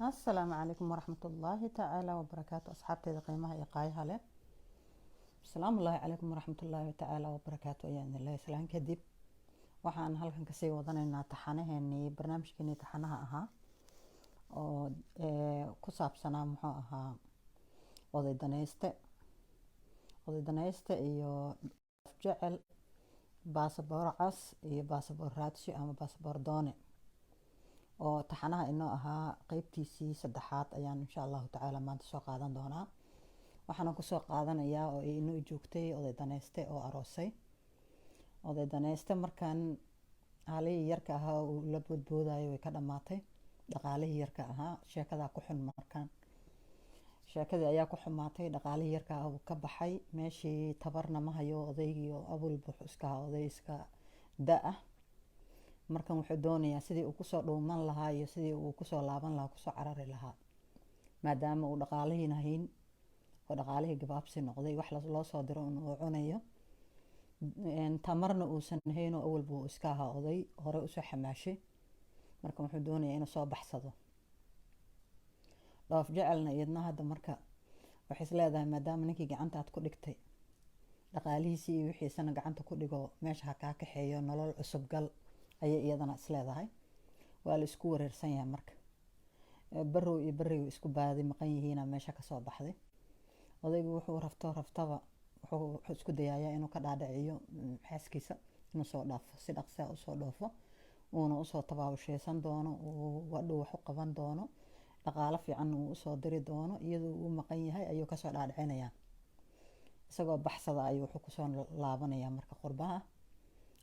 السلام عليكم ورحمة الله تعالى وبركاته أصحابتي قيمها إيقايها له. السلام الله عليكم ورحمة الله تعالى وبركاته يعني الله يسلام كدب waxaan halkan kasii wadanaynaa taxanaheennii barnaamijkeenii taxanaha ahaa oo ku saabsanaa muxuu ahaa oday danayste iyo jecel baasaboor cas iyo baasaboor raadshi ama baasaboor doone oo taxanaha inoo ahaa qeybtiisii saddexaad ayaan insha allahu tacaala maanta soo qaadan doonaa. waxaana kusoo qaadanayaa oo inoo joogtay oday danayste oo aroosay. oday danayste markaan halihii yarka ahaa uu la boodboodayo way ka dhammaatay. dhaqaalihii yarka ahaa sheekadaa ku xun markaan sheekadii ayaa ku xumaatay. dhaqaalihii yarka ah uu ka baxay meeshii tabarna ma hayo odaygii oo abul buux iska ahaa oday iska da-ah. markan wuxuu doonayaa sidii uu kusoo dhuuman lahaa iyo sidii uu kusoo laaban lahaa kusoo carari lahaa maadaama uu dhaqaalihiina hayn oo dhaqaalihii gabaabsi noqday wax loo soo diro uu cunayo tamarna uusan hayn oo awal buu iska ahaa oday hore usoo xamaashay. marka wuxuu doonayaa inuu soo baxsado. dhoof jecelna iyadna hadda marka waxay is leedahay maadaama ninkii gacanta aad ku dhigtay dhaqaalihiisii iyo wixiisana gacanta ku dhigo meesha ha kaa kaxeeyo nolol cusub gal ayay iyadana is leedahay. waa la isku wareersan yahay marka barow iyo bariw isku baadi maqan yihiina meesha kasoo baxday. odaygu wuxuu raftaba wuxuu isku dayayaa inuu ka dhaadhiciyo xaaskiisa inuu soo dhaafo si dhaqsaa usoo dhoofo uuna usoo tabaabasheysan doono uu wadhow wax u qaban doono dhaqaalo fiican uu usoo diri doono iyadoo uu maqan yahay ayuu kasoo dhaadhicinayaa. isagoo baxsada ayuu wuxuu kusoo laabanayaa marka qurbaha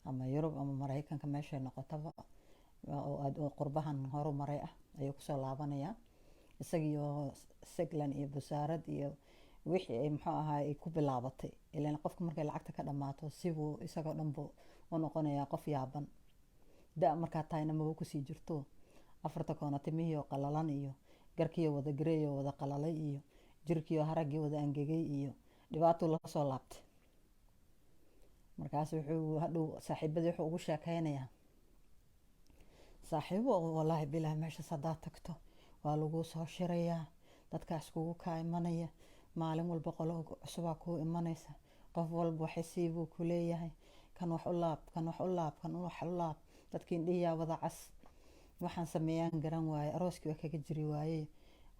ama yurub ama maraykanka meeshay noqotaba oo qurbahan horumaray ah ayuu kusoo laabanayaa isagiyo seglan iyo busaarad iyo wixii ay muxuu ahaa ay ku bilaabatay. ilaan qofka markay lacagta ka dhammaato sibuu isagoo dhanbu u noqonayaa qof yaaban. da markaa tahayna maba kusii jirto afarta koona timihii oo qalalan iyo garkiiyo wada gareey oo wada qalalay iyo jirkiiyo haraggii wada angegay iyo dhibaatuu la soo laabtay. markaas wuxuu hadhow saaxiibadii wuxuu ugu sheekaynayaa saaxiibo wallaahi bilaa meeshaas haddaad tagto waa lagu soo shirayaa dadkaas kugu kaa imanaya maalin walba qolo cusubaa kuu imanaysa qof walba waxay buu ku leeyahay kan wax u laab kan wax u laab kan wax u laab dadkii indhihiyaa wada cas. waxaan sameeyaan garan waaye arooskii waa kaga jiri waaye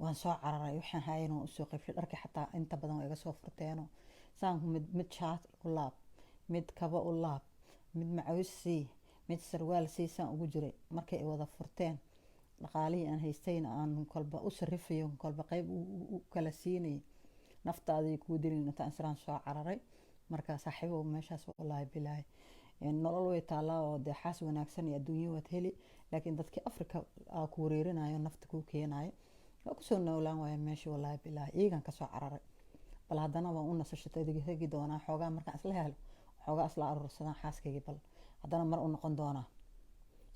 waan soo cararay waxaan hayan oo usoo qaybshay dharkii xataa inta badan waa iga soo furteeno saanku mid shaat u laab mid kaba u laab mid macawis sii mid sarwaal sii saan ugu jiray markay wada furteen dhaqaalihii aan haystayna aan kolba u sarifayo kolba qayb u kala siinay naftaadii kuu dilin intaan islaan soo cararay. marka saaxiibo meeshaas wallaahi bilaahi nolol way taalaa oo dee xaas wanaagsan iyo adduunyo waad heli laakiin dadkii afrika aa ku wareerinayo nafta kuu keenayo waa kusoo noolaan waaya meeshii wallaahi bilaahi iyagan kasoo cararay bal haddana waan u nasashatay hegi doonaa xoogaa markaan isla helo xoogaa isla aruursadaan xaaskaygii bal haddana mar u noqon doonaa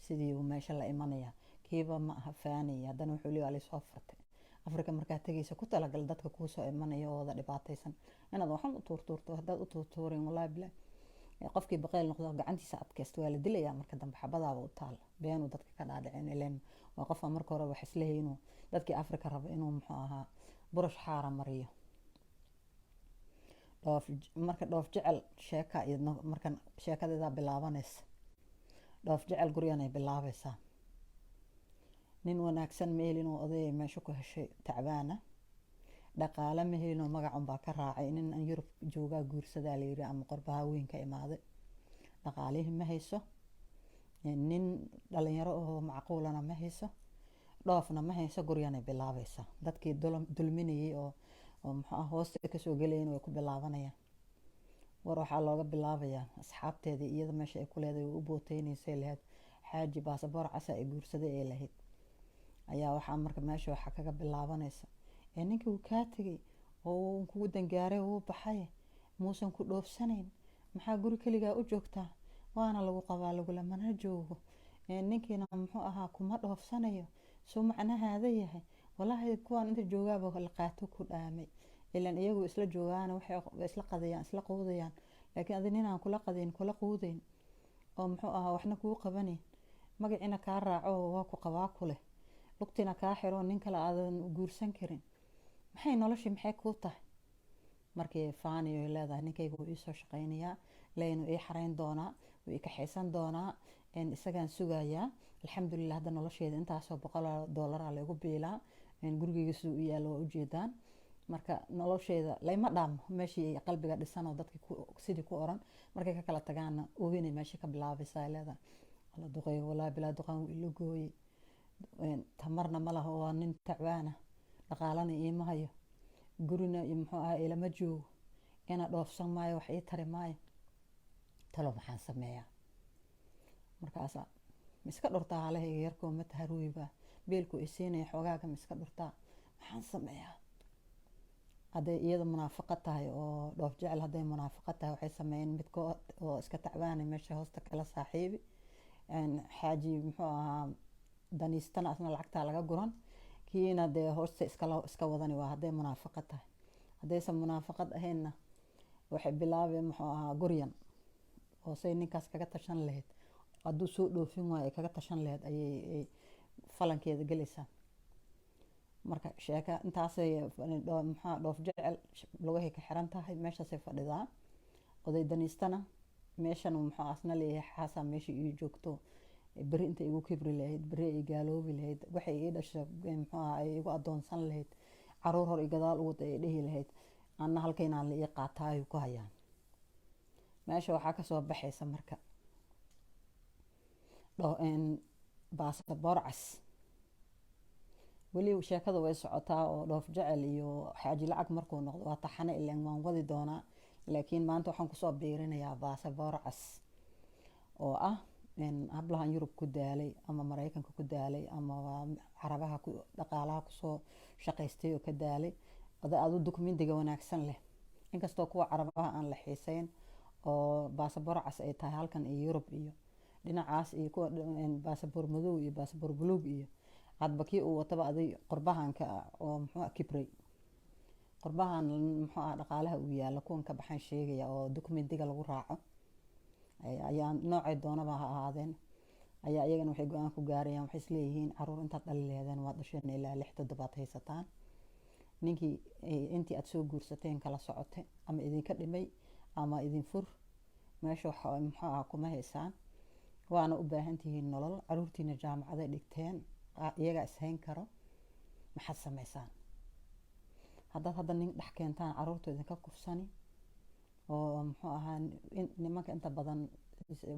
sidii uu meesha la imanayaa kiiba ma aha faanaya haddana wuxuu leeyahay soo furtay afrika markaa tegaysa ku talagal dadka kuu soo imanaya oo wada dhibaataysan inaad waxan u tuurtuurto haddaad u tuurtuurin wallaahi bilaahi qofkii baqayl noqdo gacantiisa adkaysta waa la dilayaa marka dambe xabadaaba u taal beenuu dadka ka dhaadhicin ileen waa qofka marka hore wax isleeyahay inuu dadkii afrika rabo inuu muxuu ahaa burush xaara mariyo. marka dhoof jecel sheeka iyadna markan sheekadeedaa bilaabanaysa. dhoof jecel guryanay bilaabaysaa. nin wanaagsan ma helin oo odayay meesha ku heshay tacbaana dhaqaale ma helin oo magacun baa ka raacay nin aan yurub joogaa guursadaa layiri ama qorbaha weyn ka imaaday dhaqaalihii ma hayso nin dhalinyaro oo macquulana ma hayso dhoofna ma hayso guryanay bilaabaysaa. dadkii dulminayay oo muxuu ah hoosta kasoo gelayn way ku bilaabanayaan. war waxaa looga bilaabayaa asxaabteedii iyada meesha ay ku leedahay u booteynaysay lahayd xaaji baasaboor casa ay guursaday ee lahayd ayaa waxaa marka meesha waxaa kaga bilaabanaysa ninkii uu kaa tegay oo kugu dangaaray uu baxay muusan ku dhoofsanayn maxaa guri kaligaa u joogtaa waana lagu qabaa lagulamana joogo ninkiina muxuu ahaa kuma dhoofsanayo soo macnahaada yahay wallaahi kuwaan inta joogaaba la qaato ku dhaamay ilaan iyagu isla joogaana waxay isla qadayaan isla quudayaan laakiin adi ninaan kula qadayn kula quudayn oo muxuu ahaa waxna kuu qabanayn magaciina kaa raaco waa ku qabaa ku leh lugtina kaa xiro nin kale aadan guursan karin maxay noloshii maxay kuu tahay markii faaniyo leedahay ninkayga wuu iisoo shaqaynayaa leynu ii xarayn doonaa wuu ii kaxaysan doonaa isagaan sugayaa alxamdulilah hadda nolosheeda intaasoo $100 laygu biilaa gurigeyga siduu u yaalo waa ujeedaan marka nolosheeda layma dhaamo meeshii qalbiga dhisanoo dadki sidii ku oran markay ka kala tagaana oohinay meeshii ka bilaabaysaa leedahay wala duqey walaa bilaa duqaan wuu ila gooyey tamarna ma laha waa nin tacbaana dhaqaalana iima hayo gurina muxuu ahaa ilama joogo ina dhoofsan maayo wax ii tari maayo talo maxaan sameeyaa markaasa miska dhurtaa halahayga yarkoo ma taharuuyiba beelku isiinaya xoogaaga miska dhurtaa maxaan sameeyaa hadday iyada munaafiqad tahay oo dhoof jecel hadday munaafiqad tahay waxay sameeyeen midkood oo iska tacbaanay meesha hoosta kala saaxiibi xaaji muxuu ahaa daniistana asna lacagtaa laga guran kiina dee hoosta iska wadani waa hadday munaafiqad tahay haddaysan munaafiqad ahaynna waxay bilaabeen muxuu ahaa guryan oo say ninkaas kaga tashan lahayd hadduu soo dhoofin waayo kaga tashan lahayd ayay falankeeda gelaysaa marka sheeka intaasay maxaa dhoof jecel lugahay ka xiran tahay meeshaasay fadhidaa oday daniistana meeshan muxuu asna leeyahay xaasaa meesha ii joogto beri inta igu kibri lahayd beri ay gaaloobi lahayd waxay ii dhashay muxuu ahaa ay igu adoonsan lahayd caruur hor i gadaal uwad ay dhihi lahayd anna halkaynaan la ii qaataayo ku hayaan meesha waxaa kasoo baxaysa marka baasaboor cas weli sheekada way socotaa oo dhoof jecel iyo xaaji lacag markuu noqdo waa taxane ileen waan wadi doonaa laakiin maanta waxaan kusoo biirinayaa baasaboor cas oo ah hablahan Yurub ku daalay ama Mareykanka ku daalay ama carabaha dhaqaalaha kusoo shaqaystay oo ka daalay adu dokumentiga wanaagsan leh inkastoo kuwa carabaha aan la xiisayn oo baasaboor cas ay tahay halkan iyo Yurub iyo dhinacaas iyo kuwa baasaboor madow iyo baasaboor buluug iyo hadba kii uu wataba aday qurbahanka oo muxuu kibray qurbahan muxuu dhaqaalaha uu yaalo kuwan ka baxan sheegaya oo dokumentiga lagu raaco ayaa noocay doonaba ha ahaadeen ayaa iyagana waxay go'aan ku gaarayaan waxay isleeyihiin caruur intaad dhali leedeen waad dhasheen ilaa 6 toddobaad haysataan ninkii intii aad soo guursateen kala socote ama idinka dhimay ama idin fur meesha waxa muxuu kuma haysaan waana u baahan tihiin nolol caruurtiina jaamacada dhigteen iyaga ishayn karo maxaad samaysaan hadda nin dhex keentaan caruurtooda ka kufsani oo muxuu ahaa nimanka inta badan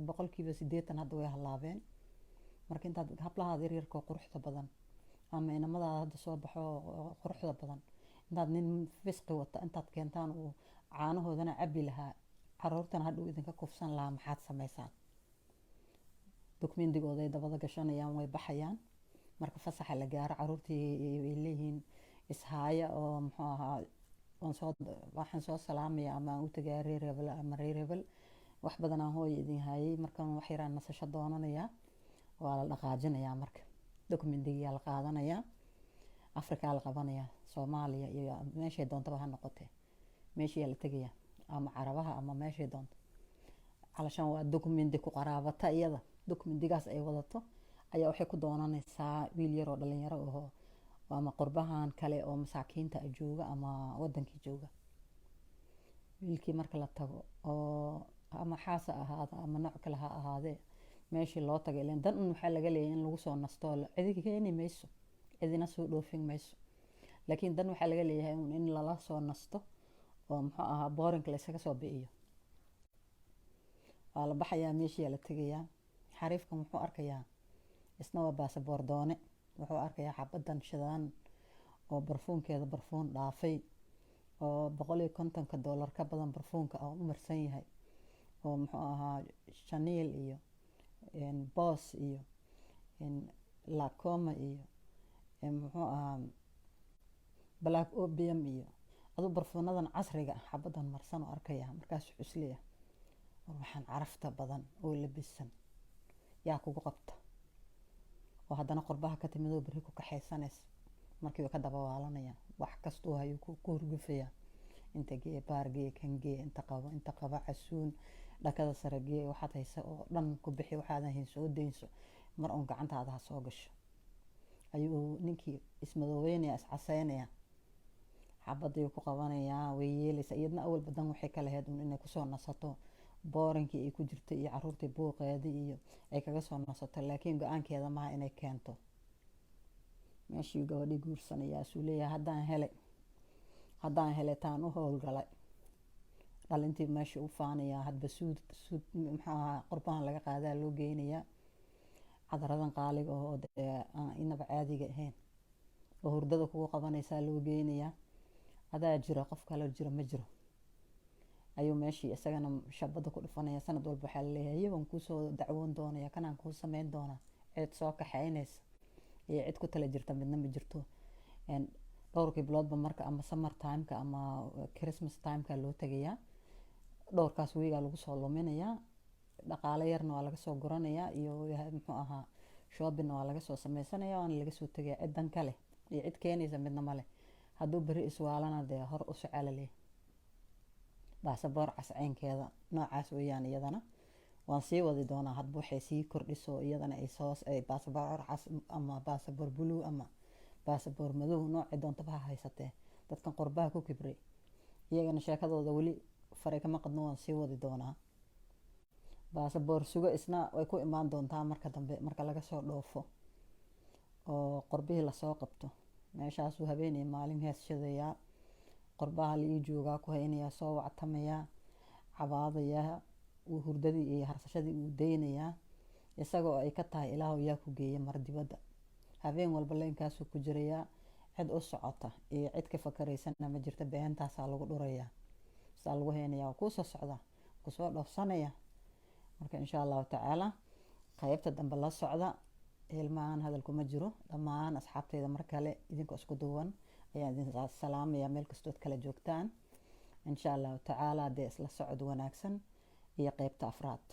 80% hadda way halaabeen marka intaad hablaha yaryarka quruxda badan ama inamada hadda soo baxo quruxda badan intaad nin fisqi wata intaad keentaan oo caanahoodana cabi lahaa caruurtana hadhow idinka kufsan lahaa maxaad samaysaan dokumentigooda ay dabada gashanayaan way baxayaan marka fasaxa la gaaro caruurtii ay leeyihiin ishaaya oo muxuu ahaa waxaan soo salaamaya ama u tagay reerebel ama reerebel wax badan aan hooyo idin hayay markaan wax yaraan nasasho doonanayaa waa la dhaqaajinayaa marka dokumentiga la qaadanayaa Afrika la qabanayaa Soomaaliya iyo meeshay doontaba ha noqotee meeshii la tagayaa ama carabaha ama meeshay doonto calashan waa dokumenti ku qaraabata iyada dokumentigaas ay wadato ayaa waxay ku doonanaysaa wiil yar oo dhalinyaro oo ama qurbahan kale oo masaakiinta jooga ama wadankii jooga wiilkii marka la tago oo ama xaasa ahaada ama nooc kale ha ahaadee meeshii loo tagay ileen dan waxa laga leeyahay in lagu soo nasto cidi keeni mayso cidina soo dhoofin mayso laakiin dan waxa laga leeyahay in lala soo nasto oo muxuu ahaa boring la isaga soo bi'iyo waa la baxayaa meeshii la tagayaa xariifkan wuxuu arkayaa isna waa baasaboor doone wuxuu arkayaa xabadan shidaan oo barfuunkeeda barfuun dhaafay oo $150 ka badan barfuunka oo u marsan yahay oo muxuu ahaa Chanel iyo Boss iyo Lancome iyo muxuu ahaa Black Opium iyo adu barfuunadan casriga xabadan marsan oo arkaya markaas xusliya waxaan carafta badan oo labisan yaa kugu qabta oo haddana qurbaha ka timid oo bari ku kaxaysanaysa markii ka daba waalanaya wax kasto hayo ku hurgufaya inta gee baargee kan gee inta qaba casuun dhakada sare gee waxaad haysa oo dhan ku bixi waxaadan hayn soo deynso mar on gacantaada ha soo gasho ayuu ninkii ismadoobeynaya, iscaseynaya, xabadii ku qabanayaa, way yeelaysa. iyadna awal badan waxay ka lahayd inay kusoo nasato boorinkii ay ku jirtay iyo caruurtii buuqeedii iyo ay kaga soo nasato, laakiin go-aankeeda maaha inay keento. meeshii gabadhii guursanayaa suu leeyahay haddaan helay taan u howlgalay. dhalintii meeshii u faanayaa, hadba suud muxuu ahaa qurbahan laga qaadaa loo geynayaa, cadaradan qaaliga oo inaba caadiga ahayn oo hurdada kugu qabanaysaa loo geynayaa. adaa jira, qof kale jira ma jiro, ayuu meeshii isagana shabada ku dhufanaya. sanad walba waxaa laleeyahay iyaban kuusoo dacwoon doonaya, kanaan kuu sameyn doonaa. cid soo kaxeynaysa iyo cid ku tala jirta midna ma jirto. dhowrkii biloodba marka ama summer timeka ama christmas timeka loo tagayaa. dhowrkaas wiigaa lagu soo luminayaa, dhaqaale yarna waa laga soo guranayaa iyo muxuu ahaa shoppingna waa laga soo sameysanaya, waana laga soo tagaya. cidan kale iyo cid keenaysa midna male. hadduu beri iswaalana dee hor u socaalale. baasaboor cascaynkeeda noocaas weeyaan. iyadana waan sii wadi doonaa hadba waxay sii kordhiso. iyadana ay baasaboor cas ama baasaboor blue ama baasaboor madow, noocii doontaba ha haysatee. dadkan qurbaha ku kibray iyagana sheekadooda weli faray kama qadno, waan sii wadi doonaa. baasaboor sugo isna way ku imaan doontaa marka dambe, marka laga soo dhoofo oo qorbihii lasoo qabto. meeshaasuu habeenii maalin hees shadayaa, qorbaha la ii joogaa ku haynayaa, soo wactamayaa, cabaadayaa, uu hurdadii iyo harsashadii uu daynayaa, isagoo ay ka tahay ilaahu yaa ku geeya mar dibadda. habeen walba leynkaasuu ku jirayaa. cid u socota iyo cid ka fakaraysana ma jirta. beentaasaa lagu dhurayaa, saa lagu haynayaa, waa kuusoo socda, kusoo dhoofsanaya. marka insha allahu tacaala qaybta dambe la socda. ilmahan hadalku ma jiro. dhammaan asxaabteyda mar kale idinkoo isku duuban ayaan idin salaamaya meel kastood kala joogtaan. insha allahu tacaala dee isla socod wanaagsan iyo qaybta afraad.